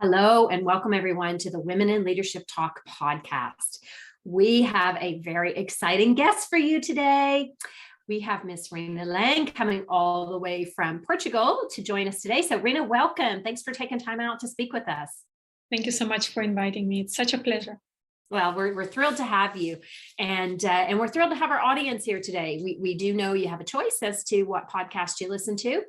Hello, and welcome everyone to the Women in Leadership Talk podcast. We have a very exciting guest for you today. We have Miss Rina Lang coming all the way from Portugal to join us today. So Rina, welcome. Thanks for taking time out to speak with us. Thank you so much for inviting me. It's such a pleasure. Well, we're thrilled to have you, and we're thrilled to have our audience here today. We do know you have a choice as to what podcast you listen to,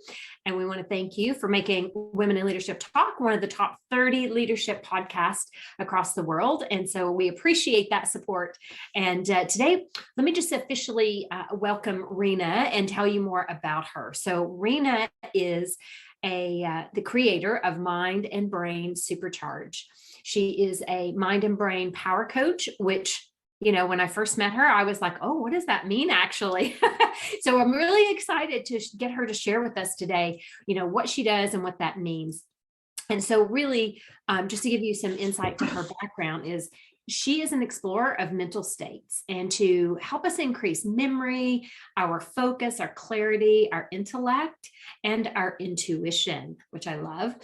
and we want to thank you for making Women in Leadership Talk one of the top 30 leadership podcasts across the world, and so we appreciate that support. And today, let me just officially welcome Rina and tell you more about her. So Rina is the creator of Mind and Brain Supercharge. She is a mind and brain power coach, which, when I first met her, I was like, oh, what does that mean actually? So I'm really excited to get her to share with us today, what she does and what that means. And so really, just to give you some insight to her background is she is an explorer of mental states, and to help us increase memory, our focus, our clarity, our intellect, and our intuition, which I love.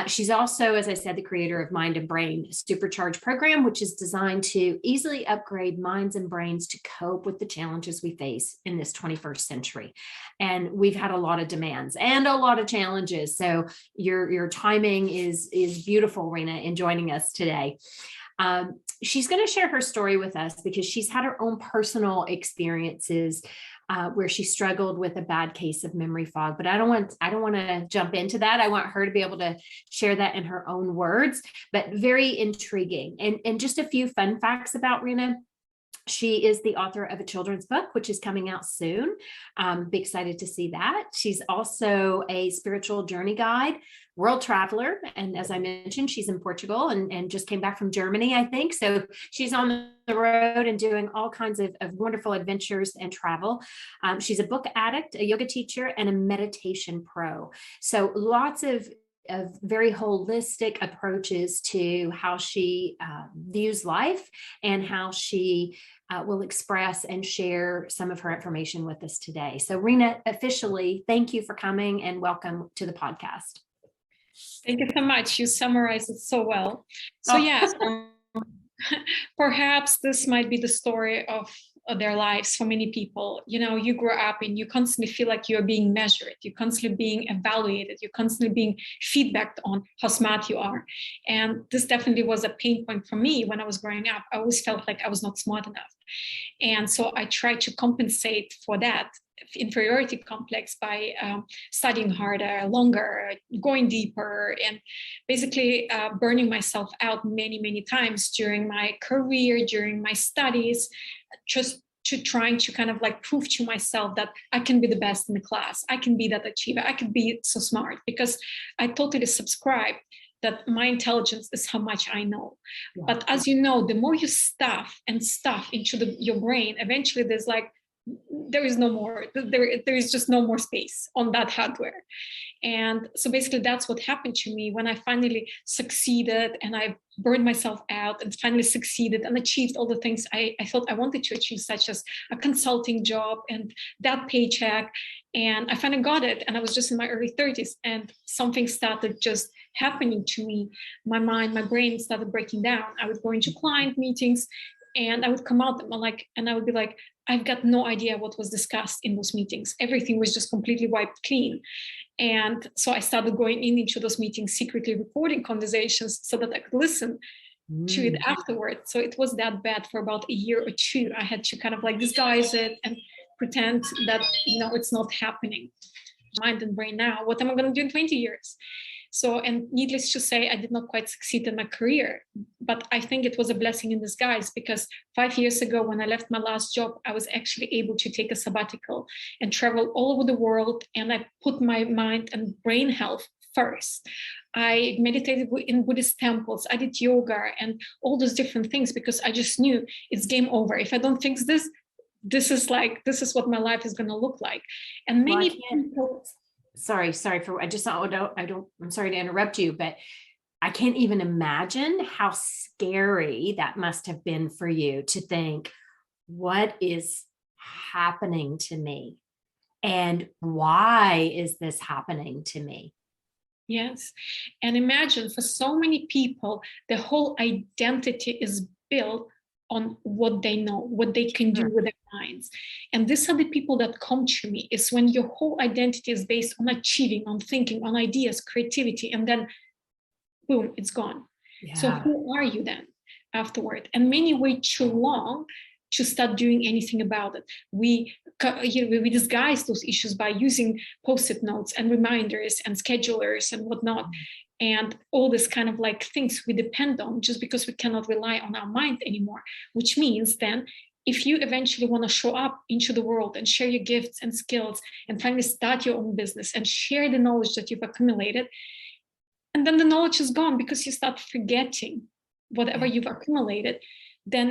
She's also, as I said, the creator of Mind and Brain Supercharge program, which is designed to easily upgrade minds and brains to cope with the challenges we face in this 21st century. And we've had a lot of demands and a lot of challenges. So your timing is beautiful, Rina, in joining us today. She's going to share her story with us because she's had her own personal experiences where she struggled with a bad case of memory fog. But I don't want to jump into that. I want her to be able to share that in her own words, but very intriguing. And just a few fun facts about Rina. She is the author of a children's book, which is coming out soon. Be excited to see that. She's also a spiritual journey guide, world traveler. And as I mentioned, she's in Portugal and just came back from Germany, I think. So she's on the road and doing all kinds of wonderful adventures and travel. She's a book addict, a yoga teacher, and a meditation pro. So lots of very holistic approaches to how she views life and how she will express and share some of her information with us today. So Rina, officially, thank you for coming and welcome to the podcast. Thank you so much. You summarized it so well. So yes, perhaps this might be the story of their lives for many people. You grow up and you constantly feel like you're being measured, you're constantly being evaluated, you're constantly being feedbacked on how smart you are. And this definitely was a pain point for me when I was growing up. I always felt like I was not smart enough. And so I tried to compensate for that inferiority complex by studying harder, longer, going deeper, and basically burning myself out many, many times during my career, during my studies, just to trying to kind of like prove to myself that I can be the best in the class. I can be that achiever. I could be so smart, because I totally subscribe that my intelligence is how much I know. Yeah. But as you know, the more you stuff into your brain, eventually there is no more, there is just no more space on that hardware. And so basically that's what happened to me when I finally succeeded and I burned myself out and finally succeeded and achieved all the things I thought I wanted to achieve, such as a consulting job and that paycheck. And I finally got it. And I was just in my early 30s and something started just happening to me. My mind, my brain started breaking down. I would go into client meetings and I would come out and I would be like, I've got no idea what was discussed in those meetings. Everything was just completely wiped clean. And so I started going into those meetings, secretly recording conversations so that I could listen to it afterwards. So it was that bad for about a year or two. I had to kind of like disguise it and pretend that, it's not happening. Mind and brain now, what am I going to do in 20 years? So, and needless to say, I did not quite succeed in my career, but I think it was a blessing in disguise, because 5 years ago, when I left my last job, I was actually able to take a sabbatical and travel all over the world. And I put my mind and brain health first. I meditated in Buddhist temples. I did yoga and all those different things, because I just knew it's game over. If I don't fix this, this is what my life is going to look like. And many people. Sorry for, I'm sorry to interrupt you, but I can't even imagine how scary that must have been for you to think, what is happening to me? And why is this happening to me? Yes. And imagine for so many people, the whole identity is built on what they know, what they can do with their minds. And these are the people that come to me, is when your whole identity is based on achieving, on thinking, on ideas, creativity, and then boom, it's gone. Yeah. So who are you then afterward? And many wait too long to start doing anything about it. We disguise those issues by using post-it notes and reminders and schedulers and whatnot, and all this kind of like things we depend on just because we cannot rely on our mind anymore. Which means then, if you eventually want to show up into the world and share your gifts and skills and finally start your own business and share the knowledge that you've accumulated, and then the knowledge is gone because you start forgetting whatever you've accumulated, then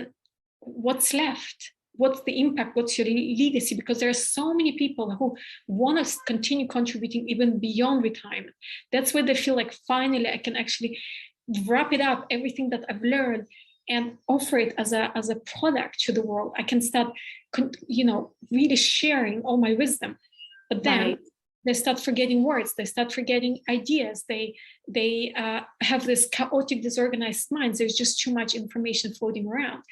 what's left? What's the impact? What's your legacy? Because there are so many people who want to continue contributing even beyond retirement. That's where they feel like, finally, I can actually wrap it up, everything that I've learned, and offer it as a product to the world. I can start, really sharing all my wisdom. But then they start forgetting words. They start forgetting ideas. They have this chaotic, disorganized minds. There's just too much information floating around.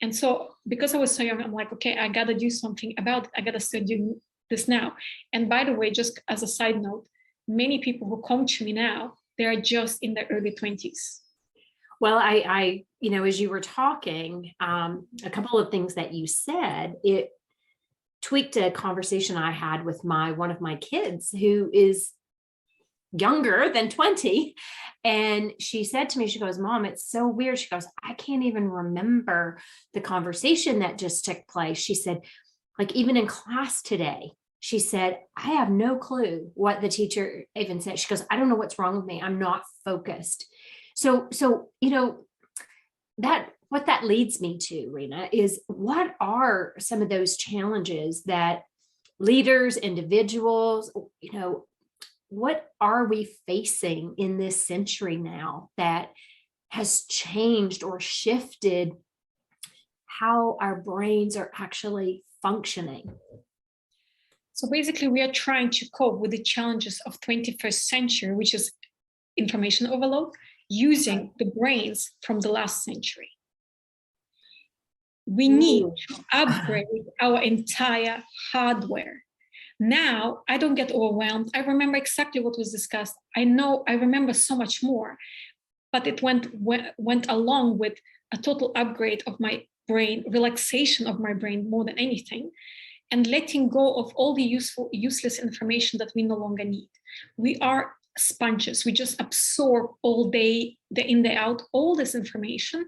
And so because I was so young, I'm like, okay, I got to do something about it. I got to start doing this now. And by the way, just as a side note, many people who come to me now, they are just in their early 20s. Well, I as you were talking, a couple of things that you said, it tweaked a conversation I had with one of my kids who is younger than 20. And she said to me, she goes, Mom, it's so weird. She goes, I can't even remember the conversation that just took place. She said, like, even in class today, she said, I have no clue what the teacher even said. She goes, I don't know what's wrong with me. I'm not focused. So, what that leads me to, Rina, is what are some of those challenges that leaders, individuals, what are we facing in this century now that has changed or shifted how our brains are actually functioning? So basically, we are trying to cope with the challenges of 21st century, which is information overload, using the brains from the last century. We need to upgrade our entire hardware. Now, I don't get overwhelmed. I remember exactly what was discussed. I remember so much more, but it went along with a total upgrade of my brain, relaxation of my brain more than anything, and letting go of all the useless information that we no longer need. We are sponges. We just absorb all day in, day out, all this information.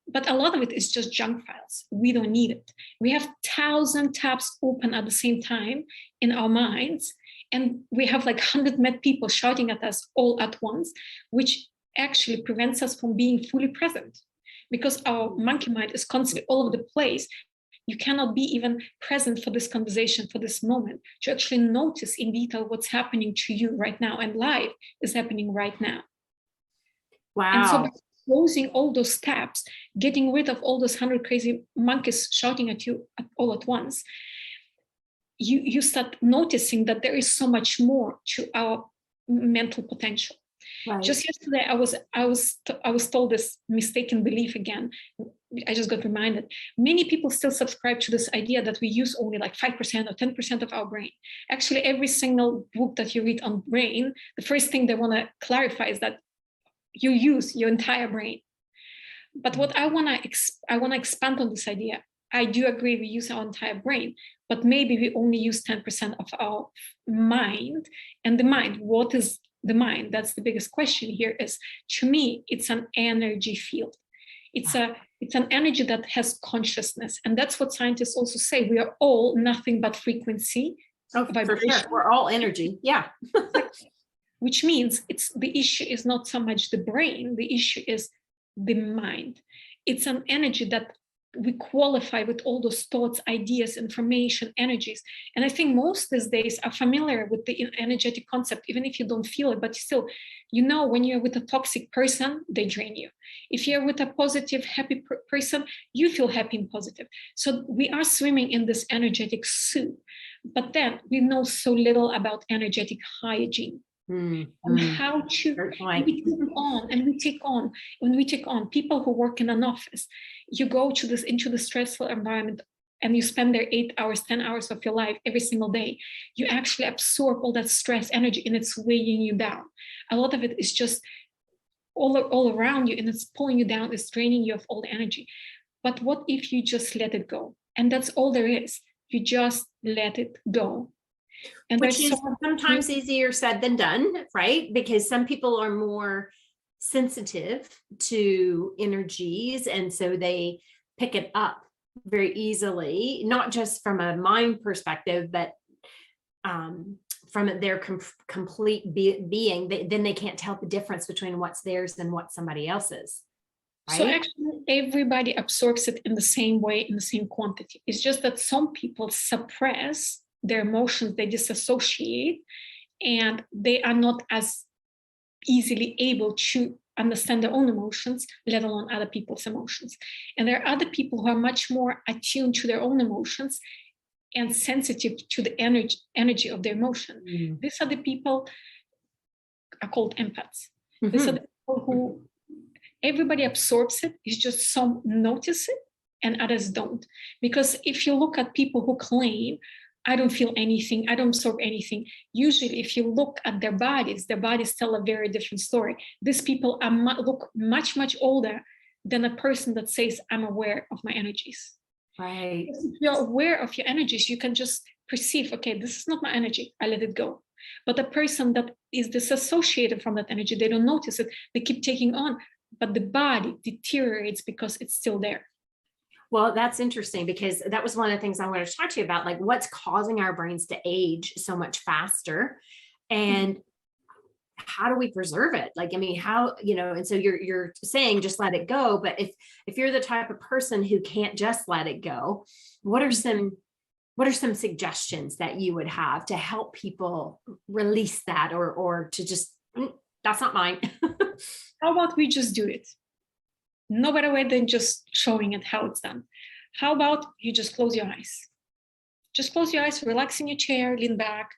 But a lot of it is just junk files. We don't need it. We have 1,000 tabs open at the same time in our minds. And we have like 100 mad people shouting at us all at once, which actually prevents us from being fully present. Because our monkey mind is constantly all over the place. You cannot be even present for this conversation, for this moment, to actually notice in detail what's happening to you right now. And life is happening right now. Wow. And so by closing all those tabs, getting rid of all those 100 crazy monkeys shouting at you all at once, you start noticing that there is so much more to our mental potential. Right. Just yesterday, I was told this mistaken belief again. I just got reminded. Many people still subscribe to this idea that we use only like 5% or 10% of our brain. Actually, every single book that you read on brain, the first thing they want to clarify is that you use your entire brain. But what I want to expand on this idea. I do agree we use our entire brain, but maybe we only use 10% of our mind. And the mind, what is the mind? That's the biggest question here. Is, to me, it's an energy field. It's an energy that has consciousness. And that's what scientists also say. We are all nothing but frequency. Oh, for sure. We're all energy. Yeah. Which means the issue is not so much the brain. The issue is the mind. It's an energy that we qualify with all those thoughts, ideas, information, energies. And I think most these days are familiar with the energetic concept, even if you don't feel it, but still, when you're with a toxic person, they drain you. If you're with a positive, happy person, you feel happy and positive. So we are swimming in this energetic soup, but then we know so little about energetic hygiene. Mm, and how to great point. we take on and we take on when we take on people who work in an office. You go to this into the stressful environment and you spend there 8 hours, 10 hours of your life every single day. You actually absorb all that stress energy and it's weighing you down. A lot of it is just all around you and it's pulling you down, it's draining you of all the energy. But what if you just let it go? And that's all there is. You just let it go. And which is sometimes easier said than done, right? Because some people are more sensitive to energies, and so they pick it up very easily, not just from a mind perspective, but from their complete being. Then they can't tell the difference between what's theirs and what somebody else's. Right? So actually, everybody absorbs it in the same way, in the same quantity. It's just that some people suppress their emotions, they disassociate, and they are not as easily able to understand their own emotions, let alone other people's emotions. And there are other people who are much more attuned to their own emotions and sensitive to the energy of their emotion. Mm-hmm. These are the people are called empaths. Mm-hmm. These are the people who everybody absorbs it. It's just some notice it and others don't. Because if you look at people who claim, I don't feel anything, I don't absorb anything. Usually, if you look at their bodies tell a very different story. These people are look much, much older than a person that says, I'm aware of my energies. Right. If you're aware of your energies, you can just perceive, okay, this is not my energy, I let it go. But a person that is disassociated from that energy, they don't notice it, they keep taking on, but the body deteriorates because it's still there. Well, that's interesting, because that was one of the things I wanted to talk to you about, like what's causing our brains to age so much faster, and how do we preserve it? Like, I mean, how, and so you're saying just let it go, but if you're the type of person who can't just let it go, what are some suggestions that you would have to help people release that, or to just, that's not mine? How about we just do it? No better way than just showing it how it's done. How about you just close your eyes? Just close your eyes, relax in your chair, lean back,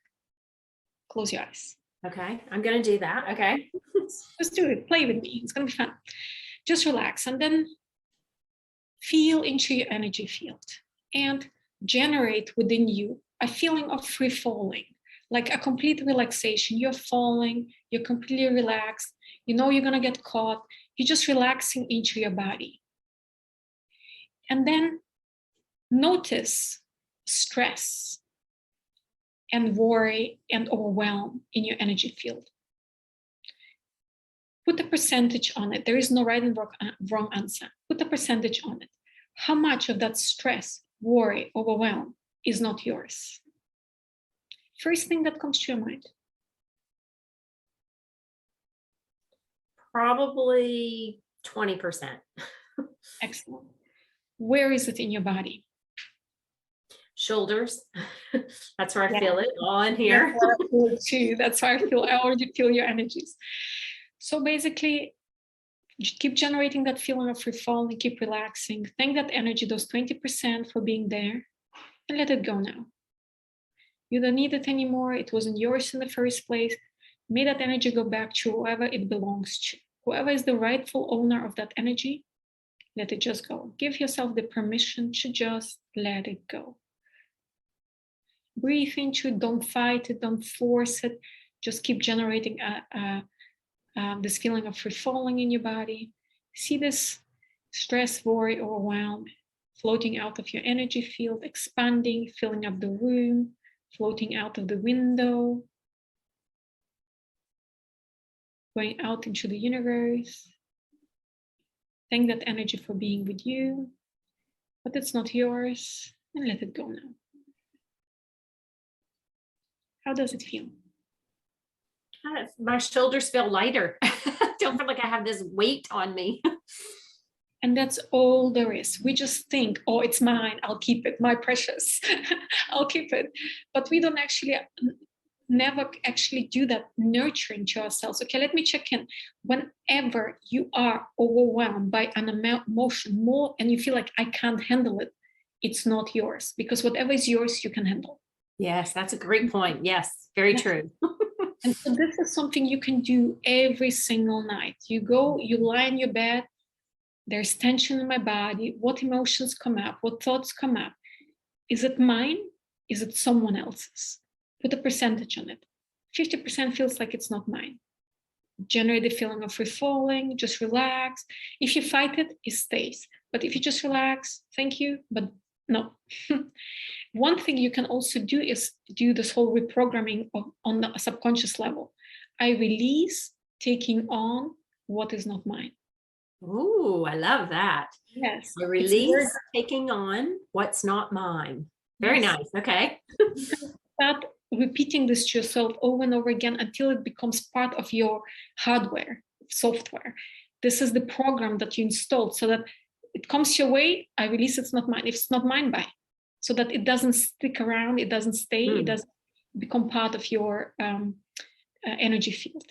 close your eyes. Okay, I'm going to do that. Okay. Just do it. Play with me. It's going to be fun. Just relax and then feel into your energy field and generate within you a feeling of free falling, like a complete relaxation. You're falling, you're completely relaxed. You know you're going to get caught. You're just relaxing into your body. And then notice stress and worry and overwhelm in your energy field. Put a percentage on it. There is no right and wrong answer. Put a percentage on it. How much of that stress, worry, overwhelm is not yours? First thing that comes to your mind. Probably 20%. Excellent. Where is it in your body? Shoulders. That's where I feel it, all in here. That's where I feel it too. That's where I already feel your energies. So basically, keep generating that feeling of free fall and keep relaxing. Thank that energy, those 20% for being there, and let it go now. You don't need it anymore. It wasn't yours in the first place. May that energy go back to whoever it belongs to. Whoever is the rightful owner of that energy, let it just go. Give yourself the permission to just let it go. Breathe into it, don't fight it, don't force it. Just keep generating this feeling of free falling in your body. See this stress, worry, overwhelm floating out of your energy field, expanding, filling up the room, floating out of the window, going out into the universe. Thank that energy for being with you, but it's not yours, and let it go now. How does it feel? My shoulders feel lighter. I don't feel like I have this weight on me. And that's all there is. We just think, oh, it's mine, I'll keep it, my precious, I'll keep it. But we don't never actually do that nurturing to ourselves. Okay, let me check in. Whenever you are overwhelmed by an emotion more and you feel like I can't handle it, it's not yours, because whatever is yours, you can handle. Yes, that's a great point. Yes, very true. And so this is something you can do every single night. You go, you lie in your bed, there's tension in my body. What emotions come up? What thoughts come up? Is it mine? Is it someone else's? Put a percentage on it. 50% feels like it's not mine. Generate the feeling of free falling, just relax. If you fight it, it stays. But if you just relax, thank you, but no. One thing you can also do is do this whole reprogramming on the subconscious level. I release taking on what is not mine. Ooh, I love that. Yes. I release taking on what's not mine. Very nice. Okay. Start repeating this to yourself over and over again until it becomes part of your hardware, software. This is the program that you installed so that it comes your way. I release it's not mine. If it's not mine, bye. So that it doesn't stick around, it doesn't stay, it doesn't become part of your energy field.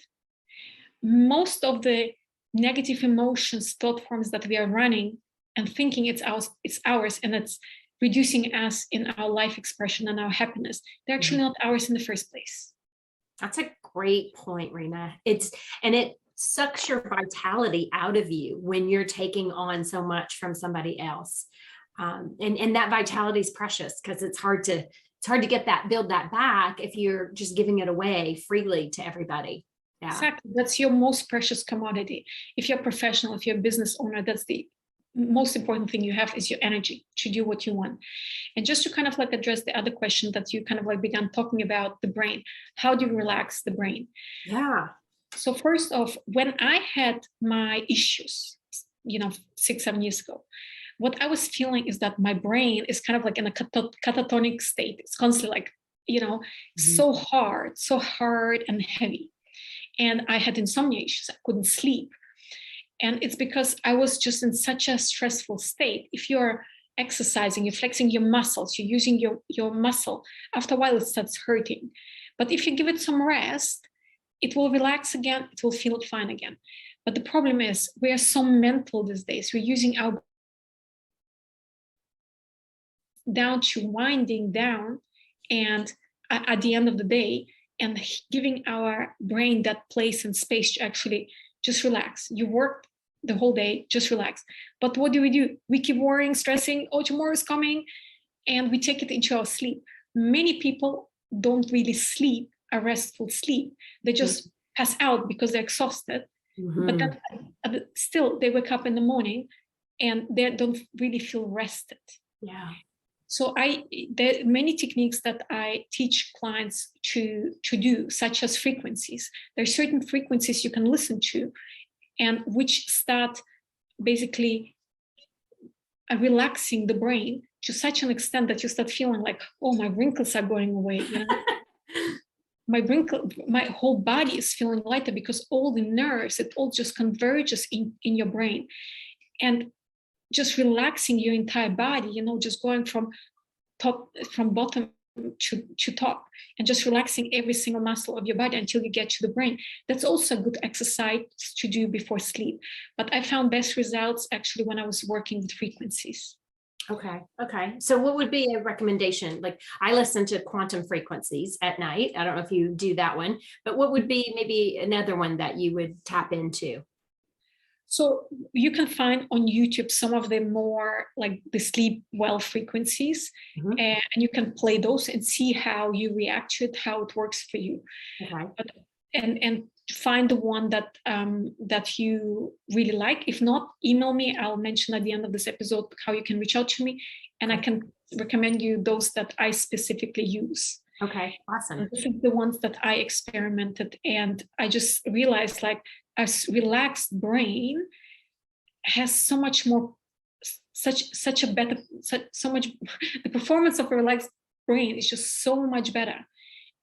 Most of the negative emotions, thought forms that we are running and thinking it's ours, and it's reducing us in our life expression and our happiness, they're actually not ours in the first place. That's a great point, Rina. It sucks your vitality out of you when you're taking on so much from somebody else. And that vitality is precious because it's hard to build that back if you're just giving it away freely to everybody. Yeah. Exactly. That's your most precious commodity. If you're a professional, if you're a business owner, that's the most important thing you have is your energy to do what you want. And just to kind of like address the other question that you kind of like began talking about, the brain, how do you relax the brain? Yeah. So first off, when I had my issues, 6-7 years ago, what I was feeling is that my brain is kind of like in a catatonic state. It's constantly like, so hard and heavy. And I had insomnia issues. I couldn't sleep. And it's because I was just in such a stressful state. If you're exercising, you're flexing your muscles, you're using your muscle, after a while it starts hurting. But if you give it some rest, it will relax again, it will feel fine again. But the problem is we are so mental these days. We're using our down to winding down and at the end of the day and giving our brain that place and space to actually just relax. You worked the whole day, just relax. But what do? We keep worrying, stressing, tomorrow is coming, and we take it into our sleep. Many people don't really sleep a restful sleep. They just pass out because they're exhausted. But then, still, they wake up in the morning and they don't really feel rested. Yeah. So there are many techniques that I teach clients to do, such as frequencies. There are certain frequencies you can listen to, and which start basically relaxing the brain to such an extent that you start feeling like, oh, my wrinkles are going away. My whole body is feeling lighter because all the nerves, it all just converges in your brain. And just relaxing your entire body, just going from bottom to top and just relaxing every single muscle of your body until you get to the brain. That's also a good exercise to do before sleep. But I found best results actually when I was working with frequencies. Okay. So what would be a recommendation? Like I listen to quantum frequencies at night. I don't know if you do that one, but what would be maybe another one that you would tap into? So you can find on YouTube some of the more like the sleep well frequencies, and you can play those and see how you react to it, how it works for you. Okay. And find the one that you really like. If not, email me. I'll mention at the end of this episode how you can reach out to me, and I can recommend you those that I specifically use. Okay, awesome. This is the ones that I experimented, and I just realized like a relaxed brain has so much more, the performance of a relaxed brain is just so much better.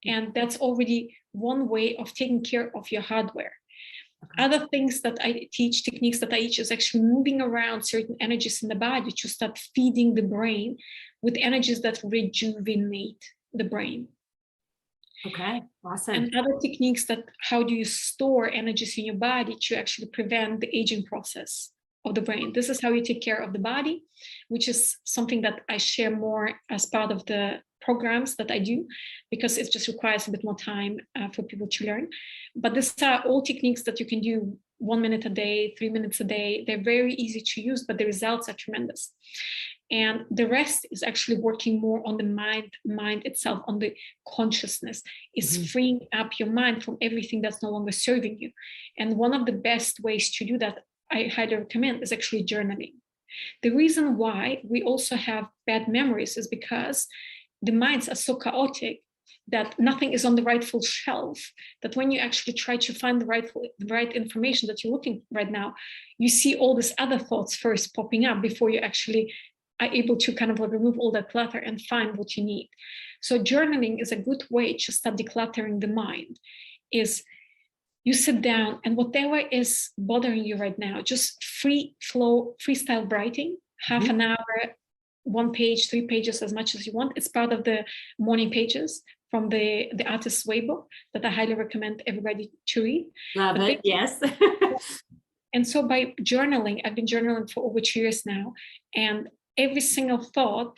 And that's already one way of taking care of your hardware. Okay. Other things that I teach, techniques that I teach, is actually moving around certain energies in the body to start feeding the brain with energies that rejuvenate the brain. Okay, awesome. And other techniques that how do you store energies in your body to actually prevent the aging process of the brain. This is how you take care of the body, which is something that I share more as part of the programs that I do, because it just requires a bit more time for people to learn. But these are all techniques that you can do 1 minute a day, 3 minutes a day. They're very easy to use, but the results are tremendous. And the rest is actually working more on the mind itself, on the consciousness, is freeing up your mind from everything that's no longer serving you. And one of the best ways to do that, I highly recommend, is actually journaling. The reason why we also have bad memories is because the minds are so chaotic that nothing is on the rightful shelf, that when you actually try to find the right information that you're looking right now, you see all these other thoughts first popping up before you actually are able to kind of like remove all that clutter and find what you need. So journaling is a good way to start decluttering the mind. Is you sit down and whatever is bothering you right now, just freestyle writing, half an hour, 1 page, 3 pages, as much as you want. It's part of the morning pages from the Artist's Way book that I highly recommend everybody to read. Love it, yes. And so by journaling, I've been journaling for over 2 years now, and every single thought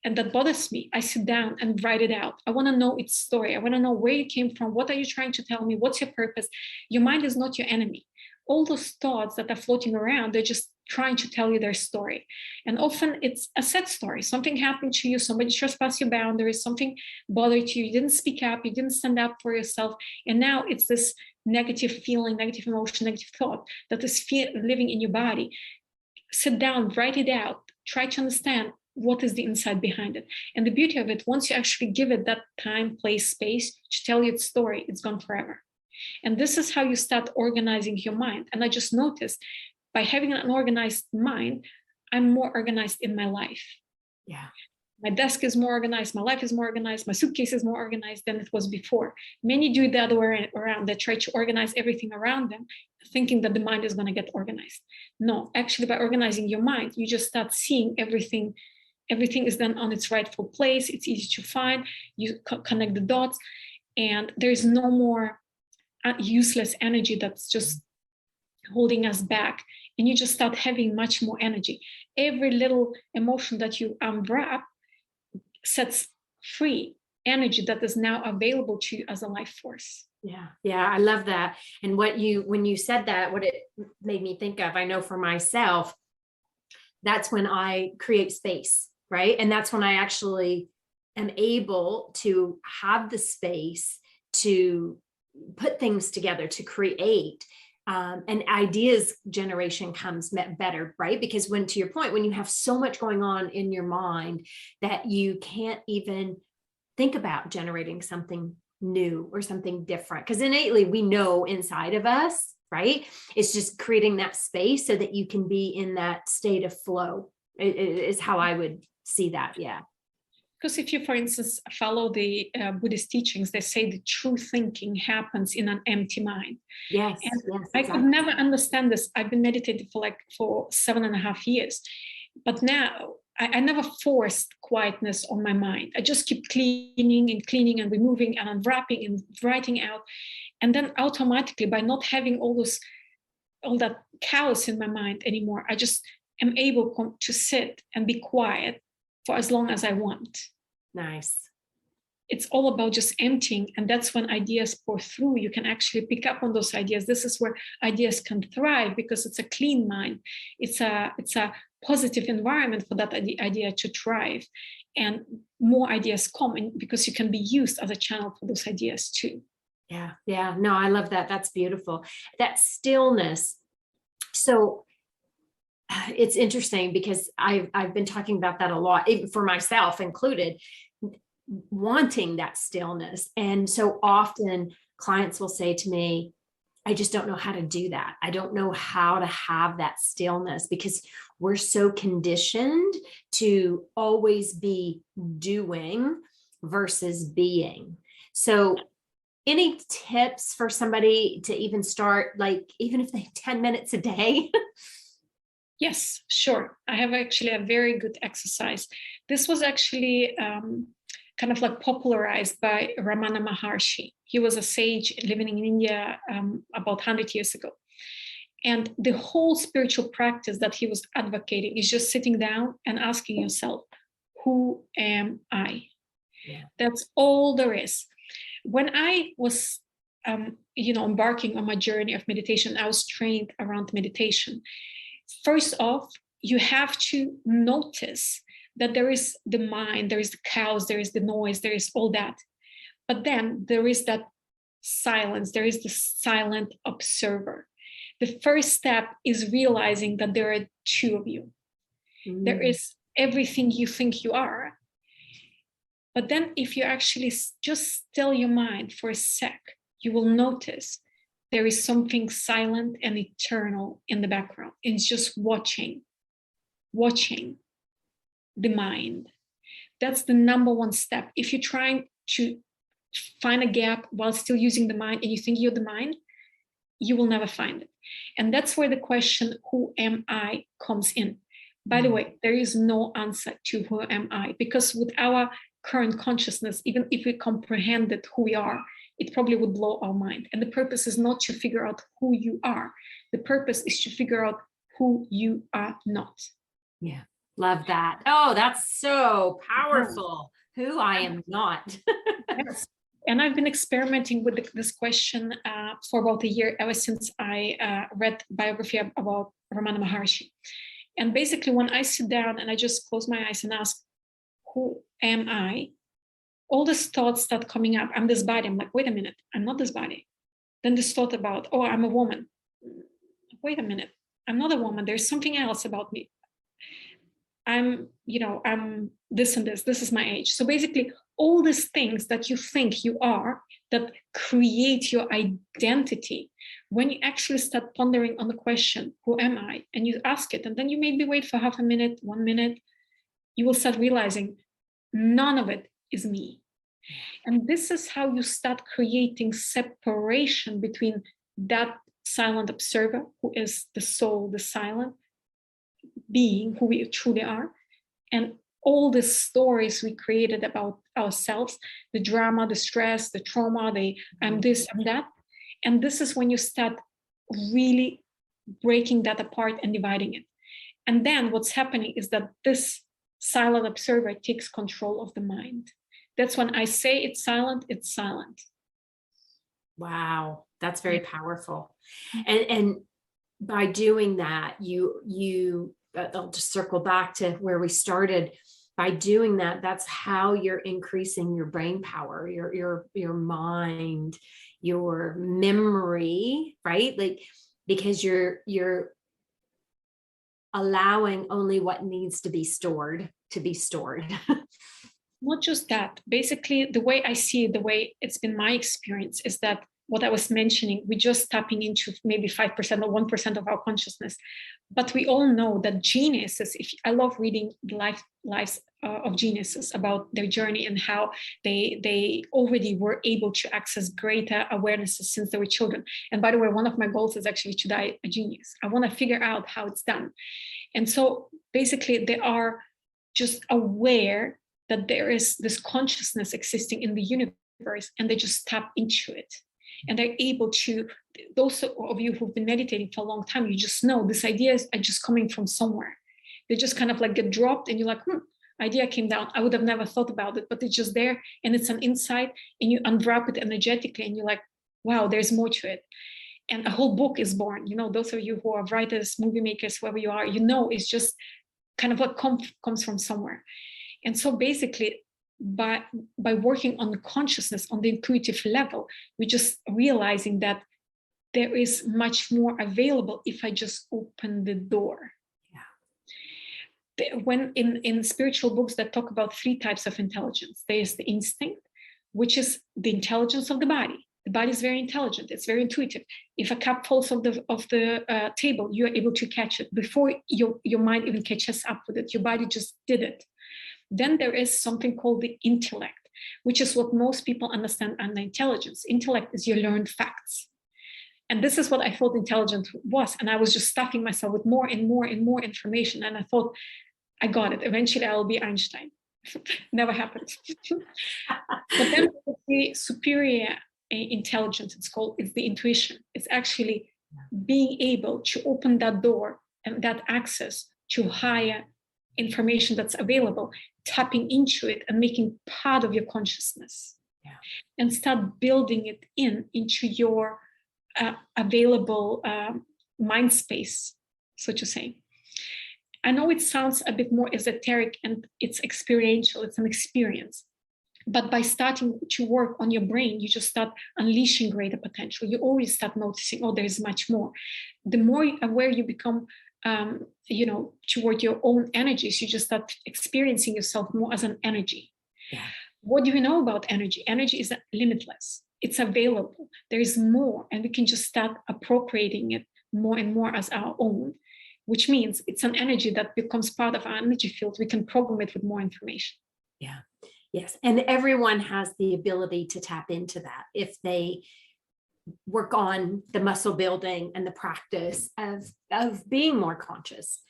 and that bothers me, I sit down and write it out. I want to know its story. I want to know where you came from. What are you trying to tell me? What's your purpose? Your mind is not your enemy. All those thoughts that are floating around, they're just trying to tell you their story. And often it's a sad story. Something happened to you, somebody trespassed your boundaries, something bothered you, you didn't speak up, you didn't stand up for yourself. And now it's this negative feeling, negative emotion, negative thought that is living in your body. Sit down, write it out, try to understand what is the insight behind it. And the beauty of it, once you actually give it that time, place, space to tell you its story, it's gone forever. And this is how you start organizing your mind. And I just noticed by having an organized mind, I'm more organized in my life. Yeah. My desk is more organized, my life is more organized, my suitcase is more organized than it was before. Many do it the other way around. They try to organize everything around them, thinking that the mind is going to get organized. No, actually, by organizing your mind, you just start seeing everything. Everything is then on its rightful place. It's easy to find. You connect the dots, and there's no more useless energy that's just holding us back. And you just start having much more energy. Every little emotion that you unwrap sets free energy that is now available to you as a life force. Yeah, I love that. And when you said that, what it made me think of, I know for myself, that's when I create space, right? And that's when I actually am able to have the space to put things together, to create. And ideas generation comes better, right? Because to your point, when you have so much going on in your mind that you can't even think about generating something new or something different, because innately we know inside of us, right? It's just creating that space so that you can be in that state of flow is how I would see that. Yeah. Because if you, for instance, follow the Buddhist teachings, they say the true thinking happens in an empty mind. Yes, and yes, I exactly. could never understand this. I've been meditating for 7.5 years, but now I never forced quietness on my mind. I just keep cleaning and removing and unwrapping and writing out, and then automatically, by not having all that chaos in my mind anymore, I just am able to sit and be quiet for as long as I want. Nice. It's all about just emptying, and that's when ideas pour through. You can actually pick up on those ideas. This is where ideas can thrive, because it's a clean mind. It's a positive environment for that idea to thrive, and more ideas come in because you can be used as a channel for those ideas too. Yeah. No, I love that. That's beautiful. That stillness. So it's interesting because I've been talking about that a lot, even for myself included, wanting that stillness. And so often clients will say to me, I just don't know how to do that. I don't know how to have that stillness, because we're so conditioned to always be doing versus being. So any tips for somebody to even start, like, even if they have 10 minutes a day? Yes, sure. I have actually a very good exercise. This was actually kind of like popularized by Ramana Maharshi. He was a sage living in India about 100 years ago. And the whole spiritual practice that he was advocating is just sitting down and asking yourself, who am I? Yeah. That's all there is. When I was, embarking on my journey of meditation, I was trained around meditation. First off, you have to notice that there is the mind, there is the chaos, there is the noise, there is all that. But then there is that silence, there is the silent observer. The first step is realizing that there are two of you. There is everything you think you are. But then if you actually just still your mind for a sec, you will notice there is something silent and eternal in the background. It's just watching the mind. That's the number one step. If you're trying to find a gap while still using the mind and you think you're the mind, you will never find it. And that's where the question, who am I, comes in. By the way, there is no answer to who am I, because with our current consciousness, even if we comprehended who we are, it probably would blow our mind. And the purpose is not to figure out who you are. The purpose is to figure out who you are not. Yeah. Love that. Oh, that's so powerful. Who I am not. Yes. And I've been experimenting with this question for about a year, ever since I read biography about Ramana Maharshi. And basically, when I sit down and I just close my eyes and ask, who am I? All these thoughts start coming up. I'm this body. I'm like, wait a minute, I'm not this body. Then this thought about, oh, I'm a woman. Wait a minute, I'm not a woman. There's something else about me. I'm this and this. This is my age. So basically, all these things that you think you are that create your identity, when you actually start pondering on the question, who am I? And you ask it, and then you maybe wait for half a minute, 1 minute, you will start realizing none of it is me. And this is how you start creating separation between that silent observer, who is the soul, the silent being, who we truly are, and all the stories we created about ourselves, the drama, the stress, the trauma, I'm this, I'm that. And this is when you start really breaking that apart and dividing it. And then what's happening is that this silent observer takes control of the mind. That's when I say it's silent, it's silent. Wow, that's very powerful. And by doing that, I'll just circle back to where we started. By doing that, that's how you're increasing your brain power, your mind, your memory, right? Like, because you're allowing only what needs to be stored. Not just that. Basically, the way I see it, the way it's been my experience, is that what I was mentioning, we're just tapping into maybe 5% or 1% of our consciousness. But we all know that geniuses, I love reading the lives of geniuses about their journey and how they already were able to access greater awarenesses since they were children. And by the way, one of my goals is actually to die a genius. I want to figure out how it's done. And so basically, they are just aware that there is this consciousness existing in the universe, and they just tap into it. And they're able to, those of you who've been meditating for a long time, you just know these ideas are just coming from somewhere. They just kind of like get dropped, and you're like, idea came down. I would have never thought about it, but it's just there, and it's an insight, and you unwrap it energetically, and you're like, wow, there's more to it. And a whole book is born. Those of you who are writers, movie makers, whoever you are, it's just kind of like comes from somewhere. And so basically, by working on the consciousness on the intuitive level, we're just realizing that there is much more available if I just open the door. Yeah. When in spiritual books that talk about 3 types of intelligence, there's the instinct, which is the intelligence of the body. The body is very intelligent. It's very intuitive. If a cup falls off the table, you're able to catch it before your mind even catches up with it. Your body just did it. Then there is something called the intellect, which is what most people understand under intelligence. Intellect is your learned facts. And this is what I thought intelligence was. And I was just stuffing myself with more and more and more information. And I thought, I got it. Eventually I'll be Einstein. Never happened. But then the superior intelligence, it's the intuition. It's actually being able to open that door and that access to higher information that's available, tapping into it and making part of your consciousness. Yeah. And start building it into your available mind space, so to say. I know it sounds a bit more esoteric and it's experiential, it's an experience. But by starting to work on your brain, you just start unleashing greater potential. You always start noticing, oh, there's much more. The more aware you become, toward your own energies, you just start experiencing yourself more as an energy. Yeah. What do we know about energy? Energy is limitless. It's available. There is more, and we can just start appropriating it more and more as our own, which means it's an energy that becomes part of our energy field. We can program it with more information. Yeah. Yes. And everyone has the ability to tap into that if they work on the muscle building and the practice of being more conscious.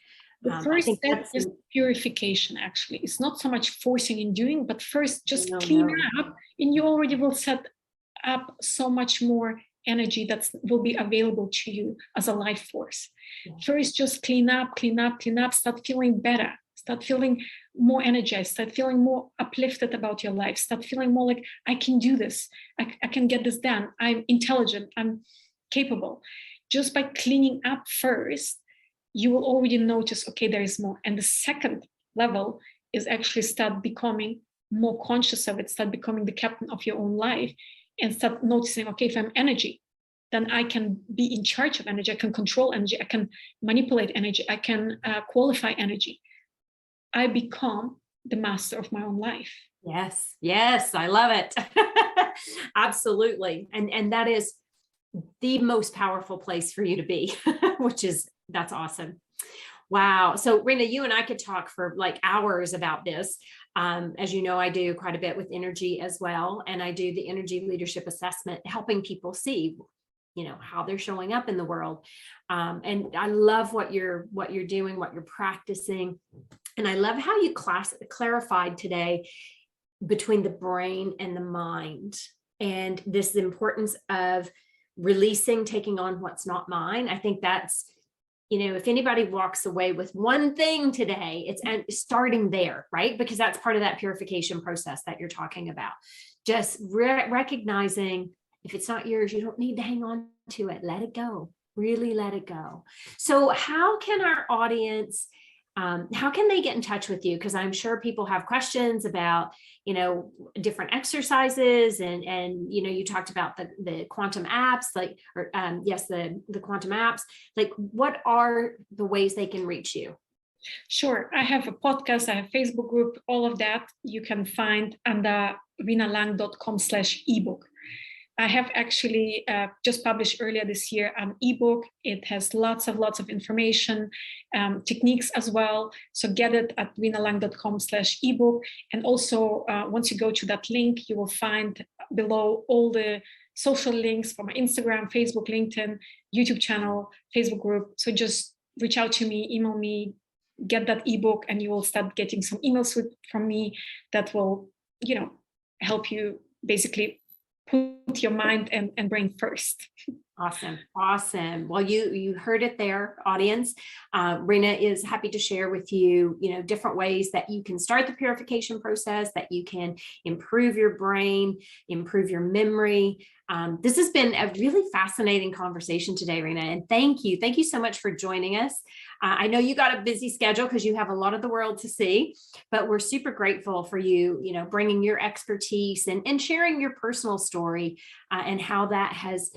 The first step is purification, actually. It's not so much forcing and doing, but first just clean up, and you already will set up so much more energy that will be available to you as a life force. Yeah. First, just clean up, start feeling better, start feeling more energized, start feeling more uplifted about your life, start feeling more like, I can do this, I can get this done, I'm intelligent, I'm capable. Just by cleaning up first, you will already notice, okay, there is more. And the second level is actually start becoming more conscious of it, start becoming the captain of your own life, and start noticing, okay, if I'm energy, then I can be in charge of energy, I can control energy, I can manipulate energy, I can qualify energy. I become the master of my own life. Yes, I love it. Absolutely. And that is the most powerful place for you to be, that's awesome. Wow. So Rina, you and I could talk for like hours about this. As you know, I do quite a bit with energy as well. And I do the energy leadership assessment, helping people see, how they're showing up in the world. And I love what you're doing, what you're practicing. And I love how you clarified today between the brain and the mind, and this importance of releasing, taking on what's not mine. I think that's, if anybody walks away with one thing today, it's starting there, right? Because that's part of that purification process that you're talking about. Just recognizing if it's not yours, you don't need to hang on to it. Let it go. Really let it go. So how can our audience, how can they get in touch with you? Because I'm sure people have questions about, different exercises and you talked about the quantum apps, the quantum apps. Like, what are the ways they can reach you? Sure. I have a podcast, I have a Facebook group, all of that you can find under rinalang.com/ebook. I have actually just published earlier this year an ebook. It has lots of information, techniques as well. So get it at rinalang.com/ebook. And also, once you go to that link, you will find below all the social links for my Instagram, Facebook, LinkedIn, YouTube channel, Facebook group. So just reach out to me, email me, get that ebook, and you will start getting some emails from me that will, help you basically put your mind and brain first. Awesome. Well, you heard it there, audience. Rina is happy to share with you, different ways that you can start the purification process, that you can improve your brain, improve your memory. This has been a really fascinating conversation today, Rina, and thank you. Thank you so much for joining us. I know you got a busy schedule because you have a lot of the world to see, but we're super grateful for you, bringing your expertise and sharing your personal story and how that has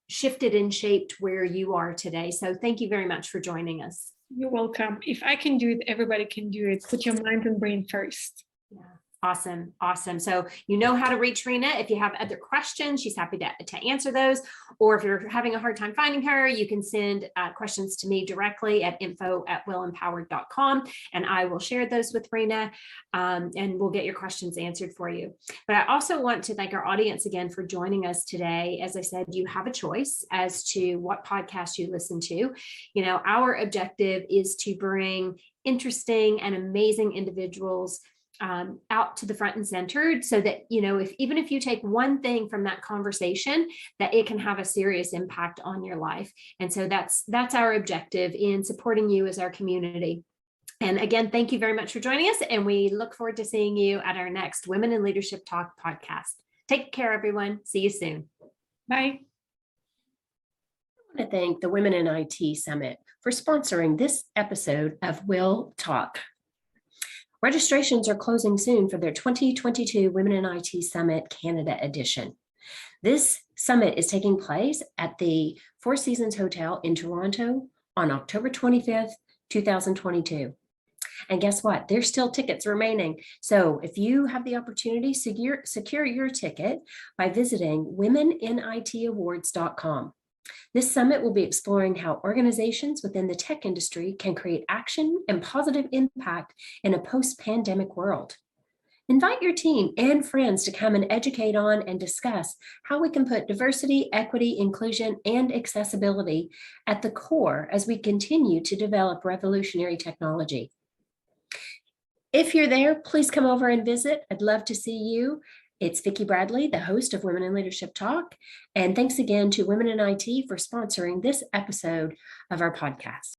shifted and shaped where you are today. So thank you very much for joining us. You're welcome. If I can do it, everybody can do it. Put your mind and brain first. Yeah. Awesome. So you know how to reach Rina. If you have other questions, she's happy to answer those. Or if you're having a hard time finding her, you can send questions to me directly at info@wilempowered.com, and I will share those with Rina, and we'll get your questions answered for you. But I also want to thank our audience again for joining us today. As I said, you have a choice as to what podcast you listen to. Our objective is to bring interesting and amazing individuals out to the front and centered, so that even if you take one thing from that conversation, that it can have a serious impact on your life. And so that's our objective in supporting you as our community. And again, thank you very much for joining us. And we look forward to seeing you at our next Women in Leadership Talk podcast. Take care, everyone. See you soon. Bye. I want to thank the Women in IT Summit for sponsoring this episode of WIL Talk. Registrations are closing soon for their 2022 Women in IT Summit Canada edition. This summit is taking place at the Four Seasons Hotel in Toronto on October 25th, 2022. And guess what? There's still tickets remaining. So if you have the opportunity, secure your ticket by visiting womeniniTawards.com. This summit will be exploring how organizations within the tech industry can create action and positive impact in a post-pandemic world. Invite your team and friends to come and educate on and discuss how we can put diversity, equity, inclusion, and accessibility at the core as we continue to develop revolutionary technology. If you're there, please come over and visit. I'd love to see you. It's Vicki Bradley, the host of Women in Leadership Talk. And thanks again to Women in IT for sponsoring this episode of our podcast.